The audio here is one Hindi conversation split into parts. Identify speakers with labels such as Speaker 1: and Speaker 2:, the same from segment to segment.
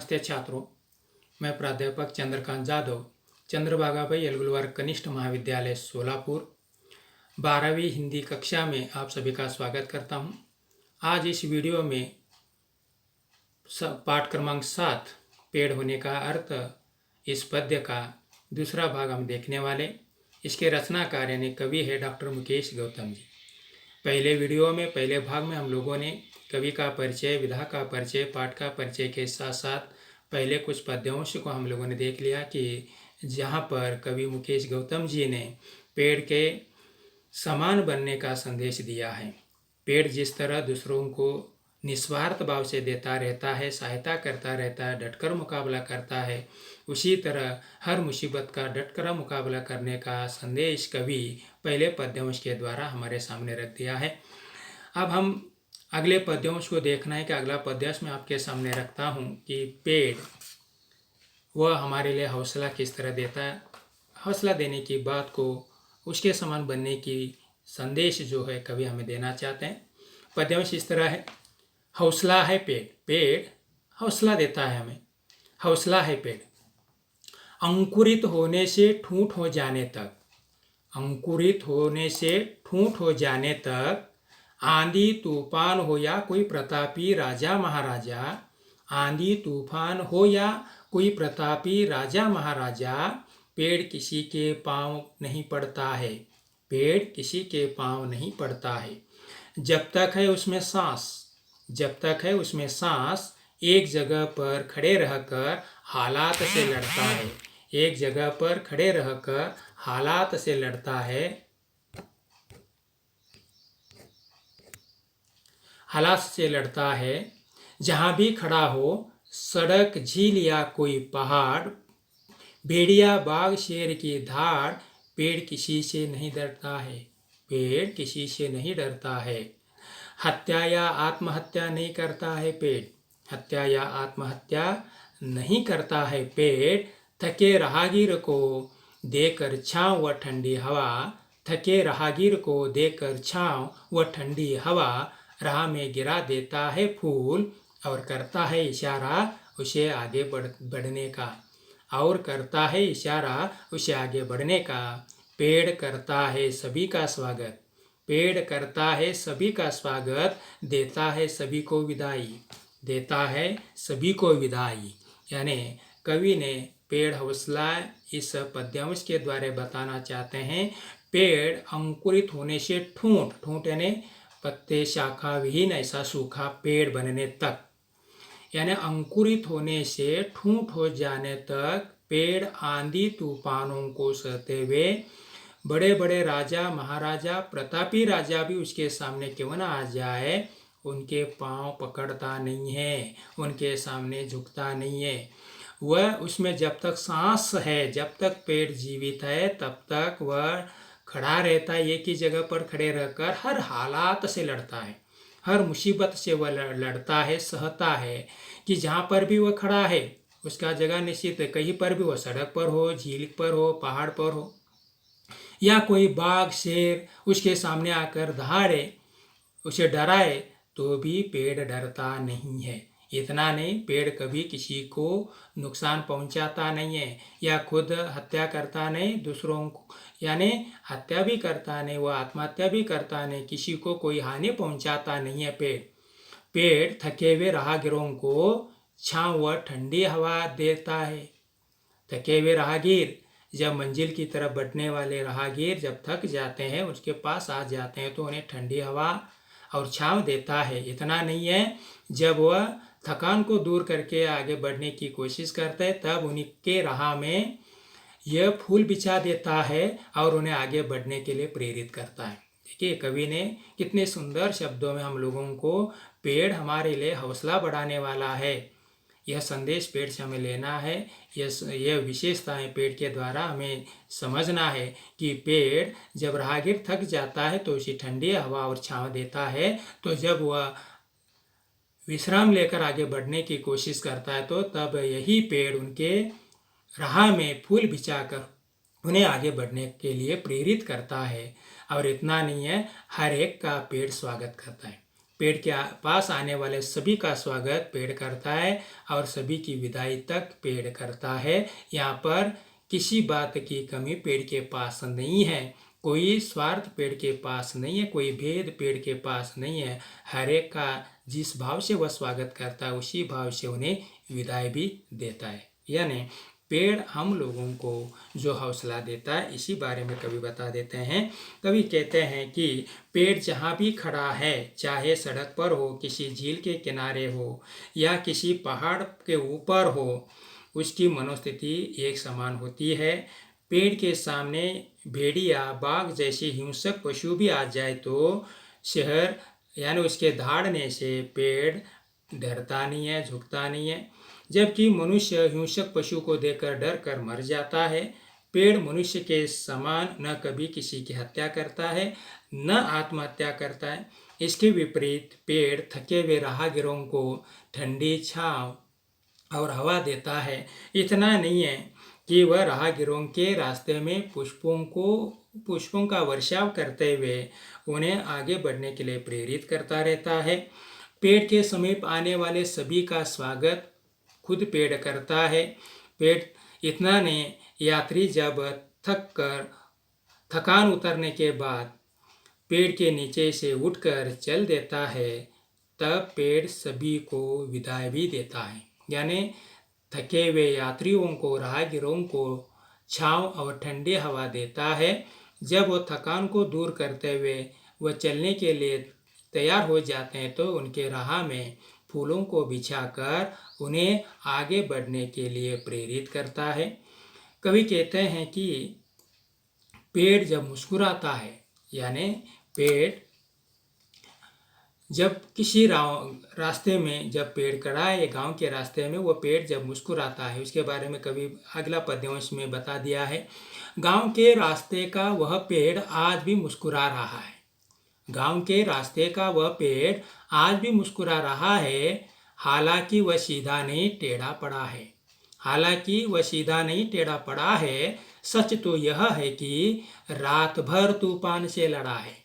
Speaker 1: नमस्ते छात्रों, मैं प्राध्यापक चंद्रकांत जाधव, चंद्रभागा भाई एलगुलवार कनिष्ठ महाविद्यालय सोलापुर 12वीं हिंदी कक्षा में आप सभी का स्वागत करता हूं। आज इस वीडियो में पाठ क्रमांक 7 पेड़ होने का अर्थ इस पद्य का दूसरा भाग हम देखने वाले। इसके रचनाकार यानी कवि है डॉक्टर मुकेश गौतम जी। पहले वीडियो में पहले भाग में हम लोगों ने कवि का परिचय, विधा का परिचय, पाठ का परिचय के साथ साथ पहले कुछ पद्यांश को हम लोगों ने देख लिया कि जहाँ पर कवि मुकेश गौतम जी ने पेड़ के समान बनने का संदेश दिया है। पेड़ जिस तरह दूसरों को निस्वार्थ भाव से देता रहता है, सहायता करता रहता है, डटकर मुकाबला करता है, उसी तरह हर मुसीबत का डटकर मुकाबला करने का संदेश कवि पहले पद्यांश के द्वारा हमारे सामने रख दिया है। अब हम अगले पद्यांश को देखना है कि अगला पद्यांश मैं आपके सामने रखता हूँ कि पेड़ वह हमारे लिए हौसला किस तरह देता है। हौसला देने की बात को उसके समान बनने की संदेश जो है कवि हमें देना चाहते हैं। पद्यांश इस तरह है। हौसला है पेड़, पेड़ हौसला देता है हमें। हौसला है पेड़, अंकुरित होने से ठूंठ हो जाने तक, अंकुरित होने से ठूंठ हो जाने तक, आंधी तूफान हो या कोई प्रतापी राजा महाराजा, आंधी तूफान हो या कोई प्रतापी राजा महाराजा, पेड़ किसी के पाँव नहीं पड़ता है, पेड़ किसी के पाँव नहीं पड़ता है। जब तक है उसमें सांस, जब तक है उसमें सांस, एक जगह पर खड़े रहकर हालात से लड़ता है, एक जगह पर खड़े रहकर हालात से लड़ता है, हालात से लड़ता है। जहाँ भी खड़ा हो, सड़क, झील या कोई पहाड़, भेड़िया, बाघ, शेर की धाड़, पेड़ किसी से नहीं डरता है, पेड़ किसी से नहीं डरता है। हत्या या आत्महत्या नहीं करता है पेड़, हत्या या आत्महत्या नहीं करता है पेड़। थके राहगीर को देकर छाँव व ठंडी हवा, थके राहगीर को देकर छाँव व ठंडी हवा, राह में गिरा देता है फूल और करता है इशारा उसे आगे बढ़ने का, और करता है इशारा उसे आगे बढ़ने का। पेड़ करता है सभी का स्वागत, पेड़ करता है सभी का स्वागत, देता है सभी को विदाई, देता है सभी को विदाई। यानी कवि ने पेड़ हौसला इस पद्यांश के द्वारा बताना चाहते हैं। पेड़ अंकुरित होने से ठूंठ, ठूंठ यानी पत्ते शाखा विहीन ऐसा सूखा पेड़ बनने तक, यानी अंकुरित होने से ठूंठ हो जाने तक पेड़ आंधी तूफानों को सहते हुए, बड़े बड़े राजा महाराजा, प्रतापी राजा भी उसके सामने क्यों ना आ जाए, उनके पांव पकड़ता नहीं है, उनके सामने झुकता नहीं है। वह उसमें जब तक सांस है, जब तक पेड़ जीवित है, तब तक वह खड़ा रहता है, एक ही जगह पर खड़े रहकर हर हालात से लड़ता है, हर मुसीबत से वह लड़ता है, सहता है। कि जहाँ पर भी वह खड़ा है उसका जगह निश्चित है, कहीं पर भी वह सड़क पर हो, झील पर हो, पहाड़ पर हो, या कोई बाघ शेर उसके सामने आकर दहाड़े, उसे डराए, तो भी पेड़ डरता नहीं है। इतना नहीं, पेड़ कभी किसी को नुकसान पहुंचाता नहीं है या खुद हत्या करता नहीं, दूसरों को यानी हत्या भी करता नहीं, वह आत्महत्या भी करता नहीं, किसी को कोई हानि पहुंचाता नहीं है पेड़। पेड़ थके हुए राहगीरों को छाँव व ठंडी हवा देता है। थके हुए राहगीर, जब मंजिल की तरफ बढ़ने वाले राहगीर जब थक जाते हैं, उसके पास आ जाते हैं, तो उन्हें ठंडी हवा और छाँव देता है। इतना नहीं है, जब वह थकान को दूर करके आगे बढ़ने की कोशिश करते हैं, तब उनके राह में यह फूल बिछा देता है और उन्हें आगे बढ़ने के लिए प्रेरित करता है। देखिए कवि ने कितने सुंदर शब्दों में हम लोगों को पेड़ हमारे लिए हौसला बढ़ाने वाला है, यह संदेश पेड़ से हमें लेना है। यह विशेषताएं पेड़ के द्वारा हमें समझना है कि पेड़ जब राहगीर थक जाता है तो उसे ठंडी हवा और छाँव देता है, तो जब वह विश्राम लेकर आगे बढ़ने की कोशिश करता है, तो तब यही पेड़ उनके राह में फूल बिछाकर उन्हें आगे बढ़ने के लिए प्रेरित करता है। और इतना नहीं है, हर एक का पेड़ स्वागत करता है। पेड़ के पास आने वाले सभी का स्वागत पेड़ करता है और सभी की विदाई तक पेड़ करता है। यहाँ पर किसी बात की कमी पेड़ के पास नहीं है, कोई स्वार्थ पेड़ के पास नहीं है, कोई भेद पेड़ के पास नहीं है। हर एक का जिस भाव से वह स्वागत करता है उसी भाव से उन्हें विदाई भी देता है। यानी पेड़ हम लोगों को जो हौसला देता है, इसी बारे में कवि बता देते हैं। कवि कहते हैं कि पेड़ जहाँ भी खड़ा है, चाहे सड़क पर हो, किसी झील के किनारे हो या किसी पहाड़ के ऊपर हो, उसकी मनोस्थिति एक समान होती है। पेड़ के सामने भेड़िया, बाघ जैसे हिंसक पशु भी आ जाए तो शहर यानी उसके धाड़ने से पेड़ डरता नहीं है, झुकता नहीं है। जबकि मनुष्य हिंसक पशु को देखकर डर कर मर जाता है। पेड़ मनुष्य के समान न कभी किसी की हत्या करता है, न आत्महत्या करता है। इसके विपरीत पेड़ थके हुए राहगीरों को ठंडी छांव और हवा देता है। इतना नहीं है कि वह राहगीरों के रास्ते में पुष्पों का वर्षाव करते हुए उन्हें आगे बढ़ने के लिए प्रेरित करता रहता है। पेड़ के समीप आने वाले सभी का स्वागत खुद पेड़ करता है। पेड़ इतना नहीं, यात्री जब थकान उतरने के बाद पेड़ के नीचे से उठकर चल देता है, तब पेड़ सभी को विदाई भी देता है। यानी थके हुए यात्रियों को, राहगीरों को छांव और ठंडी हवा देता है। जब वो थकान को दूर करते हुए वह चलने के लिए तैयार हो जाते हैं तो उनके राह में फूलों को बिछाकर उन्हें आगे बढ़ने के लिए प्रेरित करता है। कवि कहते हैं कि पेड़ जब मुस्कुराता है, यानी पेड़ जब किसी रास्ते में जब पेड़ खड़ा है, गांव के रास्ते में वो पेड़ जब मुस्कुराता है, उसके बारे में कभी अगला पद्यांश में बता दिया है। गांव के रास्ते का वह पेड़ आज भी मुस्कुरा रहा है। गांव के रास्ते का वह पेड़ आज भी मुस्कुरा रहा है, हालांकि वह सीधा नहीं टेढ़ा पड़ा है। हालांकि वह सीधा नहीं टेढ़ा पड़ा है। सच तो यह है कि रात भर तूफान से लड़ा है।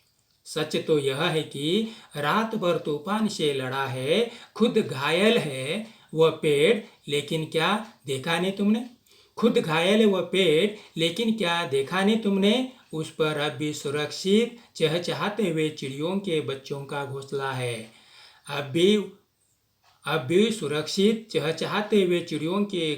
Speaker 1: सच तो यह है कि रात भर तूफान से लड़ा है, खुद घायल है वह पेड़, लेकिन क्या देखा नहीं तुमने? खुद घायल है वह पेड़, लेकिन क्या देखा नहीं तुमने? उस पर अब भी सुरक्षित चहचहाते हुए चिड़ियों के बच्चों का घोंसला है। अब भी सुरक्षित चहचहाते हुए चिड़ियों के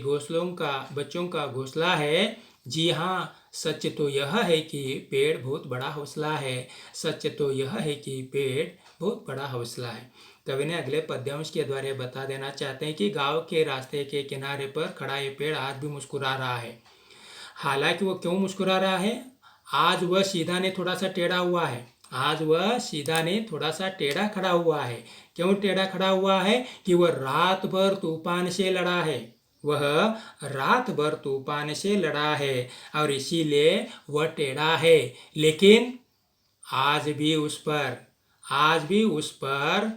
Speaker 1: बच्चों का घोंसला है। जी हाँ, सच तो यह है कि पेड़ बहुत बड़ा हौसला है। सच तो यह है कि पेड़ बहुत बड़ा हौसला है। कवि ने अगले पद्यांश के द्वारा बता देना चाहते हैं कि गांव के रास्ते के किनारे पर खड़ा ये पेड़ आज भी मुस्कुरा रहा है। हालांकि वो क्यों मुस्कुरा रहा है? आज वह सीधा नहीं थोड़ा सा टेढ़ा हुआ है। आज वह सीधा नहीं थोड़ा सा टेढ़ा खड़ा हुआ है। क्यों टेढ़ा खड़ा हुआ है? कि वह रात भर तूफान से लड़ा है। वह रात भर तूफान से लड़ा है और इसीलिए वह टेढ़ा है। लेकिन आज भी उस पर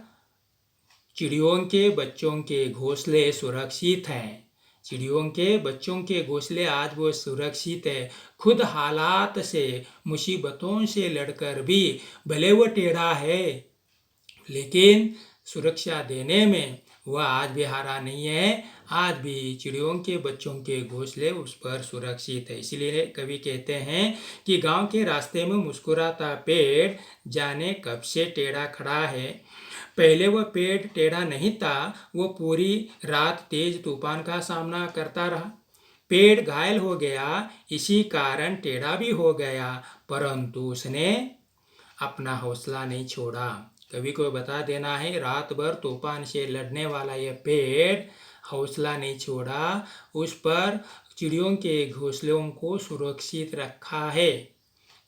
Speaker 1: चिड़ियों के बच्चों के घोंसले सुरक्षित हैं। चिड़ियों के बच्चों के घोंसले आज वो सुरक्षित है। खुद हालात से, मुसीबतों से लड़कर भी भले वो टेढ़ा है, लेकिन सुरक्षा देने में वह आज भी हारा नहीं है। आज भी चिड़ियों के बच्चों के घोंसले उस पर सुरक्षित है। इसलिए कवि कहते हैं कि गांव के रास्ते में मुस्कुराता पेड़ जाने कब से टेढ़ा खड़ा है। पहले वह पेड़ टेढ़ा नहीं था, वो पूरी रात तेज तूफान का सामना करता रहा। पेड़ घायल हो गया, इसी कारण टेढ़ा भी हो गया, परंतु उसने अपना हौसला नहीं छोड़ा। कवि को बता देना है, रात भर तूफान से लड़ने वाला यह पेड़ हौसला नहीं छोड़ा, उस पर चिड़ियों के घोंसलों को सुरक्षित रखा है।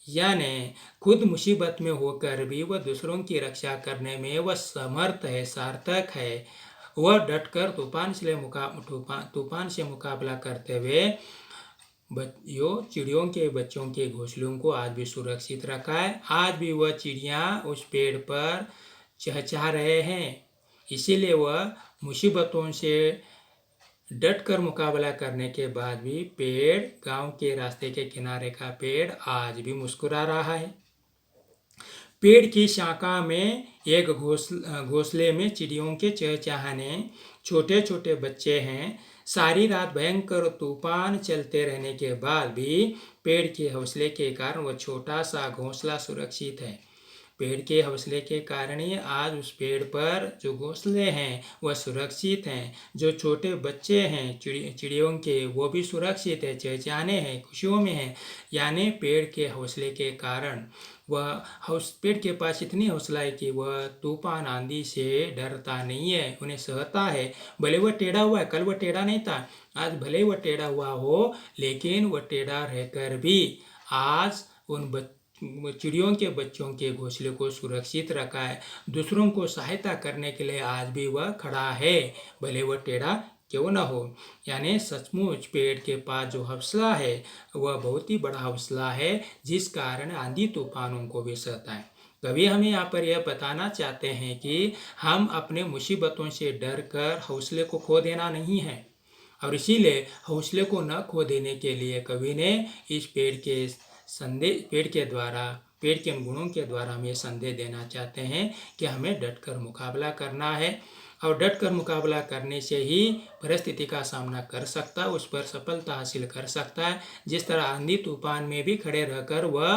Speaker 1: यानी खुद मुसीबत में होकर भी वह दूसरों की रक्षा करने में वह समर्थ है, सार्थक है। वह डटकर तूफान से मुकाबला करते हुए चिड़ियों के बच्चों के घोंसलों को आज भी सुरक्षित रखा है। आज भी वह चिड़ियाँ उस पेड़ पर चहचहा रहे हैं। इसीलिए वह मुसीबतों से डटकर मुकाबला करने के बाद भी पेड़, गांव के रास्ते के किनारे का पेड़ आज भी मुस्कुरा रहा है। पेड़ की शाखा में एक घोंसले में चिड़ियों के चहचहाने छोटे छोटे बच्चे हैं। सारी रात भयंकर तूफान चलते रहने के बाद भी पेड़ के हौसले के कारण वह छोटा सा घोंसला सुरक्षित है। पेड़ के हौसले के कारण ही आज उस पेड़ पर जो घोंसले हैं वह सुरक्षित हैं। जो छोटे बच्चे हैं चिड़ियों के, वो भी सुरक्षित है, चहचहाने हैं, खुशियों में हैं। यानी पेड़ के हौसले के कारण पेड़ के पास इतनी हौसला है कि वह तूफान आंधी से डरता नहीं है, उन्हें सहता है। भले वह टेढ़ा हुआ है, कल वह टेढ़ा नहीं था, आज भले वह टेढ़ा हुआ हो, लेकिन वह टेढ़ा रहकर भी आज उन चिड़ियों के बच्चों के घोंसले को सुरक्षित रखा है। दूसरों को सहायता करने के लिए आज भी वह खड़ा है, भले वह टेढ़ा क्यों न हो। यानी सचमुच पेड़ के पास जो हौसला है वह बहुत ही बड़ा हौसला है, जिस कारण आंधी तूफानों को भी सहता है। कवि हमें यहाँ पर यह बताना चाहते हैं कि हम अपने मुसीबतों से डर कर हौसले को खो देना नहीं है, और इसीलिए हौसले को न खो देने के लिए कवि ने इस पेड़ के गुणों के द्वारा हमें संदेश देना चाहते हैं कि हमें डटकर मुकाबला करना है, और डटकर मुकाबला करने से ही परिस्थिति का सामना कर सकता है, उस पर सफलता हासिल कर सकता है। जिस तरह आंधी तूफान में भी खड़े रहकर वह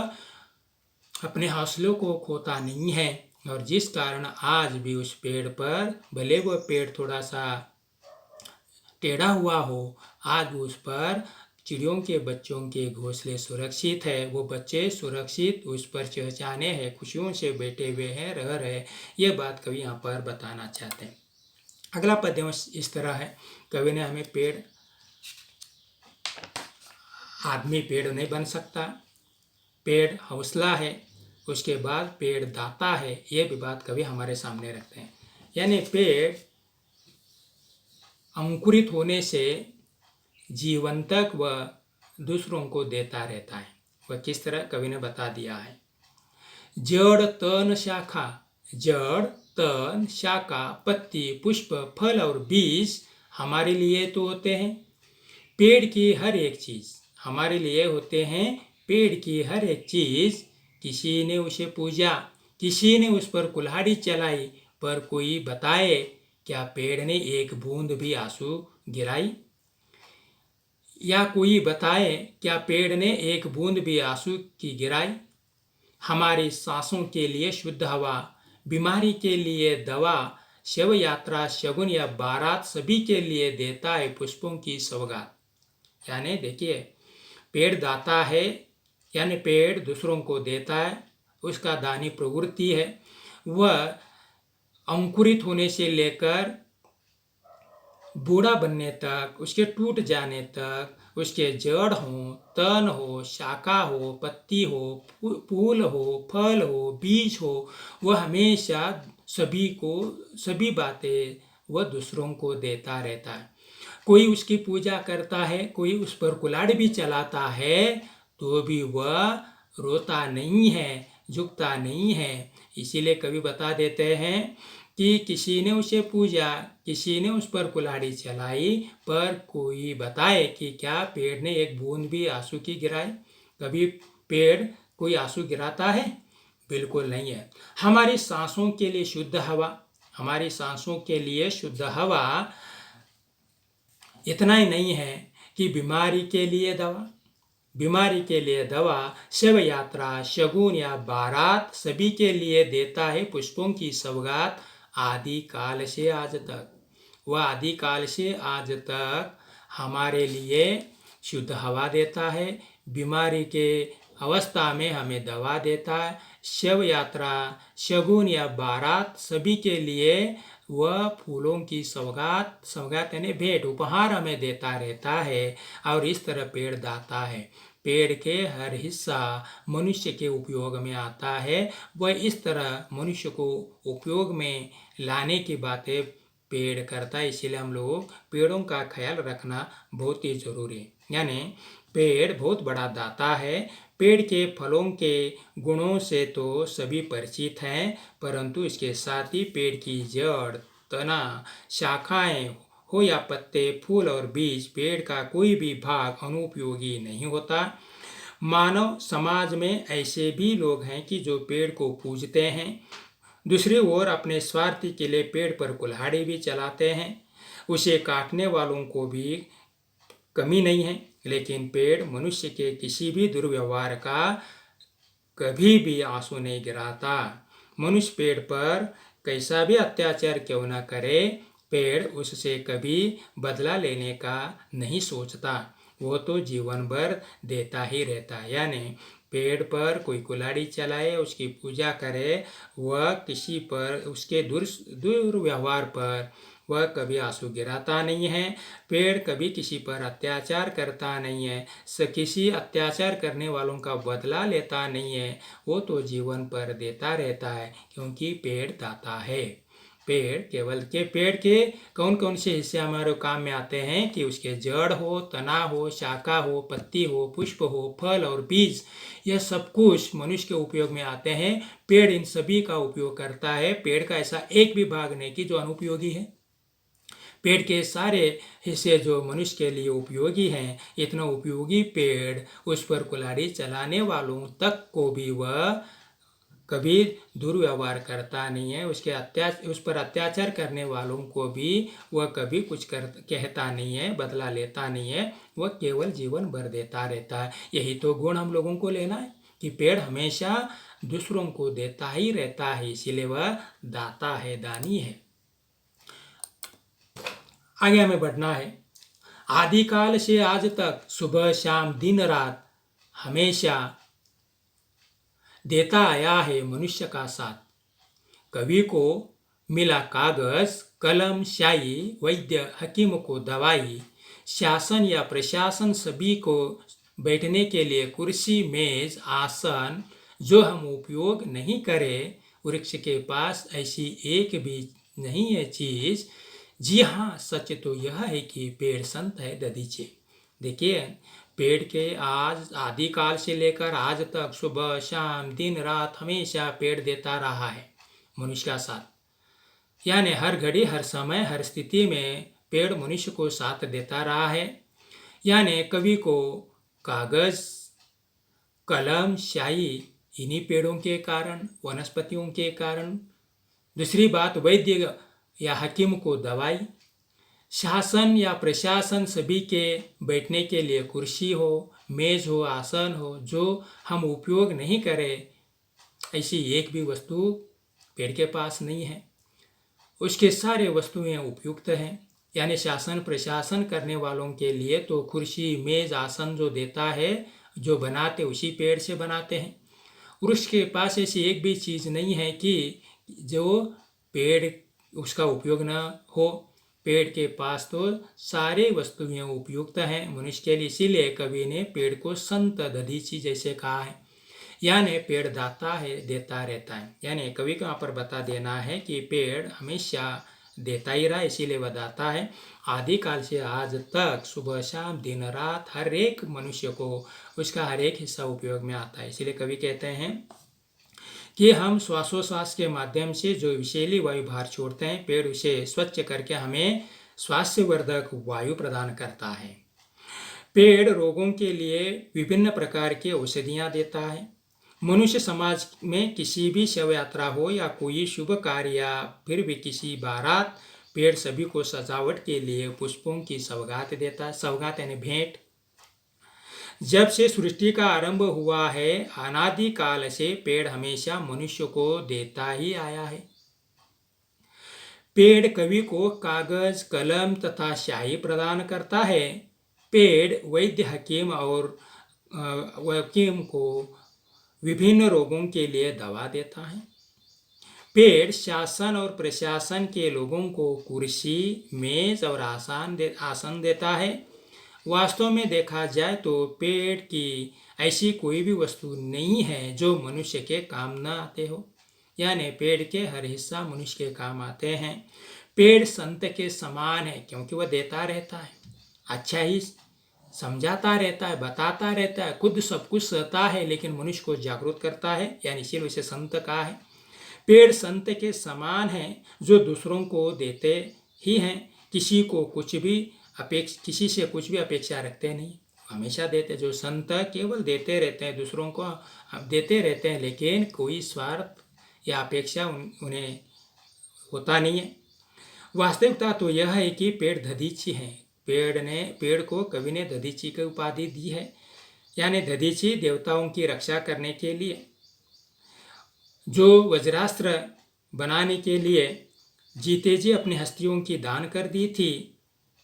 Speaker 1: अपने हौसलों को खोता नहीं है, और जिस कारण आज भी उस पेड़ पर भले वह पेड़ थोड़ा सा टेढ़ा हुआ हो, आज उस पर चिड़ियों के बच्चों के घोंसले सुरक्षित है। वो बच्चे सुरक्षित उस पर चहचहाने हैं, खुशियों से बैठे हुए हैं, रह रहे। ये बात कवि यहाँ पर बताना चाहते हैं। अगला पद्य इस तरह है। कवि ने हमें आदमी पेड़ नहीं बन सकता, पेड़ हौसला है, उसके बाद पेड़ दाता है, ये भी बात कवि हमारे सामने रखते हैं। यानी पेड़ अंकुरित होने से जीवन तक वह दूसरों को देता रहता है। वह किस तरह कवि ने बता दिया है। जड़ तन शाखा, जड़ तन शाखा, पत्ती, पुष्प, फल और बीज हमारे लिए तो होते हैं। पेड़ की हर एक चीज हमारे लिए होते हैं। पेड़ की हर एक चीज किसी ने उसे पूजा, किसी ने उस पर कुल्हाड़ी चलाई, पर कोई बताए क्या पेड़ ने एक बूंद भी आंसू गिराई? या कोई बताए क्या पेड़ ने एक बूंद भी आंसू की गिराई? हमारी सांसों के लिए शुद्ध हवा, बीमारी के लिए दवा, शव यात्रा, शगुन या बारात सभी के लिए देता है पुष्पों की सौगात। यानी देखिए, पेड़ दाता है, यानी पेड़ दूसरों को देता है, उसका दानी प्रवृत्ति है। वह अंकुरित होने से लेकर बूढ़ा बनने तक, उसके टूट जाने तक, उसके जड़ हो, तन हो, शाखा हो, पत्ती हो, फूल हो, फल हो, बीज हो, वह हमेशा सभी बातें वह दूसरों को देता रहता है। कोई उसकी पूजा करता है, कोई उस पर कुल्हाड़ी भी चलाता है, तो भी वह रोता नहीं है, झुकता नहीं है। इसीलिए कवि बता देते हैं कि किसी ने उसे पूजा, किसी ने उस पर कुल्हाड़ी चलाई, पर कोई बताए कि क्या पेड़ ने एक बूंद भी आंसू की गिराई? कभी पेड़ कोई आंसू गिराता है? बिल्कुल नहीं है। हमारी सांसों के लिए शुद्ध हवा, हमारी सांसों के लिए शुद्ध हवा इतना ही नहीं है कि बीमारी के लिए दवा, शव यात्रा, शगुन या बारात सभी के लिए देता है पुष्पों की सौगात। आदि काल से आज तक, वह आदि काल से आज तक हमारे लिए शुद्ध हवा देता है, बीमारी के अवस्था में हमें दवा देता है, शव यात्रा, शगुन या बारात सभी के लिए वह फूलों की सौगात यानी भेंट, उपहार हमें देता रहता है। और इस तरह पेड़ दाता है। पेड़ के हर हिस्सा मनुष्य के उपयोग में आता है। वह इस तरह मनुष्य को उपयोग में लाने की बातें पेड़ करता है। इसीलिए हम लोग पेड़ों का ख्याल रखना बहुत ही जरूरी है। यानी पेड़ बहुत बड़ा दाता है। पेड़ के फलों के गुणों से तो सभी परिचित हैं, परंतु इसके साथ ही पेड़ की जड़, तना, शाखाएं हो या पत्ते, फूल और बीज, पेड़ का कोई भी भाग अनुपयोगी नहीं होता। मानव समाज में ऐसे भी लोग हैं कि जो पेड़ को पूजते हैं, दूसरी ओर अपने स्वार्थी के लिए पेड़ पर कुल्हाड़ी भी चलाते हैं। उसे काटने वालों को भी कमी नहीं है, लेकिन पेड़ मनुष्य के किसी भी दुर्व्यवहार का कभी भी आंसू नहीं गिराता। मनुष्य पेड़ पर कैसा भी अत्याचार क्यों न करे, पेड़ उससे कभी बदला लेने का नहीं सोचता। वो तो जीवन भर देता ही रहता है। यानी पेड़ पर कोई कुल्हाड़ी चलाए, उसकी पूजा करे, वह किसी पर उसके दुर्व्यवहार पर वह कभी आंसू गिराता नहीं है। पेड़ कभी किसी पर अत्याचार करता नहीं है, किसी अत्याचार करने वालों का बदला लेता नहीं है। वो तो जीवन पर देता रहता है, क्योंकि पेड़ दाता है। पेड़ के कौन कौन से हिस्से हमारे काम में आते हैं कि उसके जड़ हो, तना हो, शाखा हो, पत्ती हो, पुष्प हो, फल और बीज, यह सब कुछ मनुष्य के उपयोग में आते हैं। पेड़ इन सभी का उपयोग करता है। पेड़ का ऐसा एक भी भाग नहीं कि जो अनुपयोगी है। पेड़ के सारे हिस्से जो मनुष्य के लिए उपयोगी हैं, इतना उपयोगी पेड़ उस पर कुल्हाड़ी चलाने वालों तक को भी वह कभी दुर्व्यवहार करता नहीं है। उस पर अत्याचार करने वालों को भी वह कभी कुछ कहता नहीं है, बदला लेता नहीं है। वह केवल जीवन भर देता रहता है। यही तो गुण हम लोगों को लेना है कि पेड़ हमेशा दूसरों को देता ही रहता है, इसीलिए वह दाता है, दानी है। आगे हमें बढ़ना है। आदिकाल से आज तक सुबह शाम दिन रात हमेशा देता आया है मनुष्य का साथ। कवि को मिला कागज, कलम, स्याही, वैद्य हकीम को दवाई, शासन या प्रशासन सभी को बैठने के लिए कुर्सी, मेज, आसन, जो हम उपयोग नहीं करें। वृक्ष के पास ऐसी एक भी नहीं है चीज। जी हाँ, सच तो यह है कि पेड़ संत है दधीचे। देखिए, पेड़ के आज आदिकाल से लेकर आज तक सुबह शाम दिन रात हमेशा पेड़ देता रहा है मनुष्य का साथ। यानी हर घड़ी, हर समय, हर स्थिति में पेड़ मनुष्य को साथ देता रहा है। यानी कवि को कागज, कलम, स्याही इन्हीं पेड़ों के कारण, वनस्पतियों के कारण। दूसरी बात, वैद्य या हकीम को दवाई, शासन या प्रशासन सभी के बैठने के लिए कुर्सी हो, मेज हो, आसन हो, जो हम उपयोग नहीं करें, ऐसी एक भी वस्तु पेड़ के पास नहीं है। उसके सारे वस्तुएं उपयुक्त हैं। यानी शासन प्रशासन करने वालों के लिए तो कुर्सी, मेज, आसन जो देता है, जो बनाते उसी पेड़ से बनाते हैं। वृक्ष के पास ऐसी एक भी चीज़ नहीं है कि जो पेड़ उसका उपयोग न हो। पेड़ के पास तो सारे वस्तुएं उपयुक्त हैं मनुष्य के लिए। इसीलिए कवि ने पेड़ को संत दधीची जैसे कहा है। यानी पेड़ दाता है, देता रहता है। यानी कवि को यहाँ पर बता देना है कि पेड़ हमेशा देता ही रहा, इसीलिए वह दाता है। आदिकाल से आज तक सुबह शाम दिन रात हर एक मनुष्य को उसका हर एक हिस्सा उपयोग में आता है। इसीलिए कवि कहते हैं कि हम श्वासोश्वास के माध्यम से जो विषैली वायु बाहर छोड़ते हैं, पेड़ उसे स्वच्छ करके हमें स्वास्थ्यवर्धक वायु प्रदान करता है। पेड़ रोगों के लिए विभिन्न प्रकार की औषधियाँ देता है। मनुष्य समाज में किसी भी शव यात्रा हो या कोई शुभ कार्य या फिर भी किसी बारात, पेड़ सभी को सजावट के लिए पुष्पों की सौगात देता है। सौगात यानी भेंट। जब से सृष्टि का आरंभ हुआ है, अनादिकाल से पेड़ हमेशा मनुष्य को देता ही आया है। पेड़ कवि को कागज, कलम तथा स्याही प्रदान करता है। पेड़ वैद्य हकीम और वकीम को विभिन्न रोगों के लिए दवा देता है। पेड़ शासन और प्रशासन के लोगों को कुर्सी, मेज और आसन देता है। वास्तव में देखा जाए तो पेड़ की ऐसी कोई भी वस्तु नहीं है जो मनुष्य के काम न आते हो। यानी पेड़ के हर हिस्सा मनुष्य के काम आते हैं। पेड़ संत के समान है, क्योंकि वह देता रहता है, अच्छा ही समझाता रहता है, बताता रहता है, खुद सब कुछ सहता है, लेकिन मनुष्य को जागरूक करता है। यानी इसीलिए उसे संत कहा है। पेड़ संत के समान है, जो दूसरों को देते ही हैं। किसी से कुछ भी अपेक्षा रखते नहीं, हमेशा देते। जो संत केवल देते रहते हैं, दूसरों को देते रहते हैं, लेकिन कोई स्वार्थ या अपेक्षा उन्हें होता नहीं है। वास्तविकता तो यह है कि पेड़ दधीची हैं। पेड़ को कवि ने दधीची की उपाधि दी है, यानी दधीची देवताओं की रक्षा करने के लिए, जो वज्रास्त्र बनाने के लिए जीते जी अपनी हस्तियों की दान कर दी थी,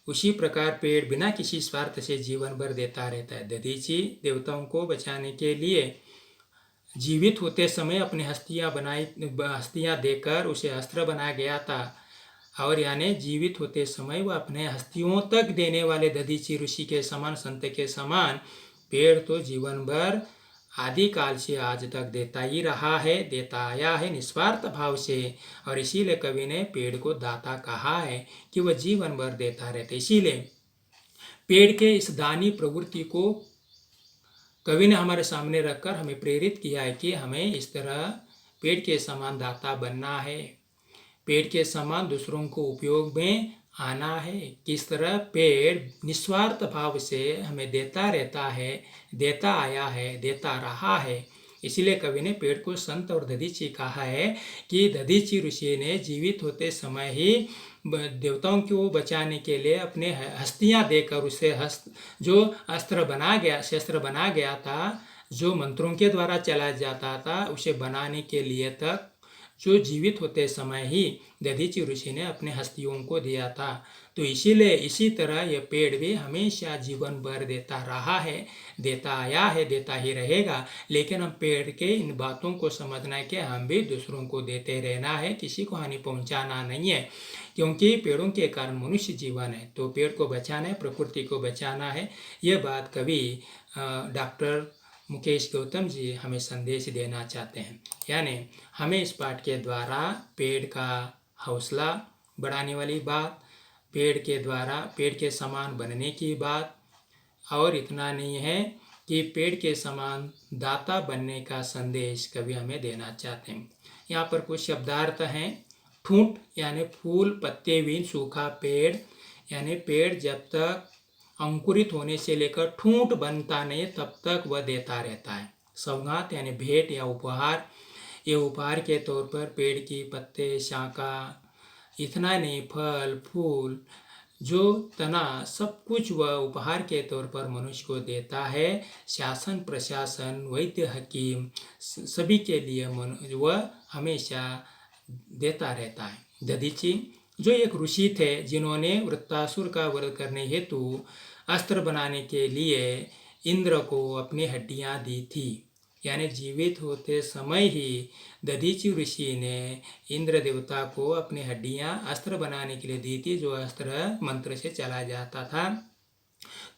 Speaker 1: उसी प्रकार पेड़ बिना किसी स्वार्थ से जीवन भर देता रहता है। दधीची देवताओं को बचाने के लिए जीवित होते समय अपनी हस्तियां देकर उसे अस्त्र बनाया गया था, और यानी जीवित होते समय वह अपने हस्तियों तक देने वाले दधीची ऋषि के समान, संत के समान पेड़ तो जीवन भर आदिकाल से आज तक देता ही रहा है, देता आया है निस्वार्थ भाव से। और इसीलिए कवि ने पेड़ को दाता कहा है कि वह जीवन भर देता रहता है। इसीलिए पेड़ के इस दानी प्रवृत्ति को कवि ने हमारे सामने रखकर हमें प्रेरित किया है कि हमें इस तरह पेड़ के समान दाता बनना है, पेड़ के समान दूसरों को उपयोग में आना है। किस तरह पेड़ निस्वार्थ भाव से हमें देता रहता है, देता आया है, देता रहा है। इसलिए कवि ने पेड़ को संत और दधीची कहा है कि दधीची ऋषि ने जीवित होते समय ही देवताओं को बचाने के लिए अपने हस्तियां देकर उसे जो शस्त्र बना गया था, जो मंत्रों के द्वारा चला जाता था, उसे बनाने के लिए तक जो जीवित होते समय ही दधीची ऋषि ने अपने हस्तियों को दिया था। तो इसीलिए इसी तरह यह पेड़ भी हमेशा जीवन भर देता रहा है, देता आया है, देता ही रहेगा। लेकिन हम पेड़ के इन बातों को समझना है कि हम भी दूसरों को देते रहना है, किसी को हानि पहुंचाना नहीं है, क्योंकि पेड़ों के कारण मनुष्य जीवन है। तो पेड़ को बचाना है, प्रकृति को बचाना है। यह बात कवि डॉक्टर मुकेश गौतम जी हमें संदेश देना चाहते हैं। यानी हमें इस पाठ के द्वारा पेड़ का हौसला बढ़ाने वाली बात, पेड़ के समान बनने की बात, और इतना नहीं है कि पेड़ के समान दाता बनने का संदेश कवि हमें देना चाहते हैं। यहाँ पर कुछ शब्दार्थ हैं। ठूंठ यानी फूल पत्ते विहीन सूखा पेड़, यानी पेड़ जब तक अंकुरित होने से लेकर ठूंठ बनता नहीं तब तक वह देता रहता है। सौगात यानी भेंट या उपहार, ये उपहार के तौर पर पेड़ की पत्ते, शाखा, इतना नहीं फल फूल, जो तना, सब कुछ वह उपहार के तौर पर मनुष्य को देता है। शासन प्रशासन वैद्य हकीम सभी के लिए वह हमेशा देता रहता है। दधीची जो एक ऋषि थे जिन्होंने वृत्तासुर का वध करने हेतु अस्त्र बनाने के लिए इंद्र को अपनी हड्डियां दी थी, यानी जीवित होते समय ही दधीची ऋषि ने इंद्र देवता को अपनी हड्डियां अस्त्र बनाने के लिए दी थी, जो अस्त्र मंत्र से चला जाता था।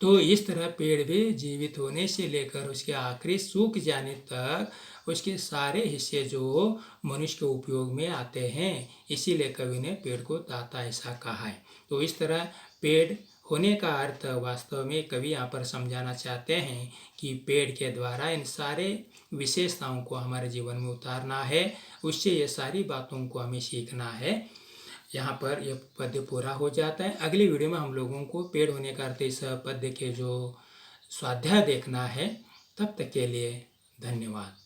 Speaker 1: तो इस तरह पेड़ भी जीवित होने से लेकर उसके आखिरी सूख जाने तक उसके सारे हिस्से जो मनुष्य के उपयोग में आते हैं। इसीलिए कवि ने पेड़ को दाता ऐसा कहा है। तो इस तरह पेड़ होने का अर्थ वास्तव में कवि यहाँ पर समझाना चाहते हैं कि पेड़ के द्वारा इन सारे विशेषताओं को हमारे जीवन में उतारना है, उससे ये सारी बातों को हमें सीखना है। यहाँ पर यह पद्य पूरा हो जाता है। अगली वीडियो में हम लोगों को पेड़ होने का अर्थ इस पद्य के जो स्वाध्याय देखना है। तब तक के लिए धन्यवाद।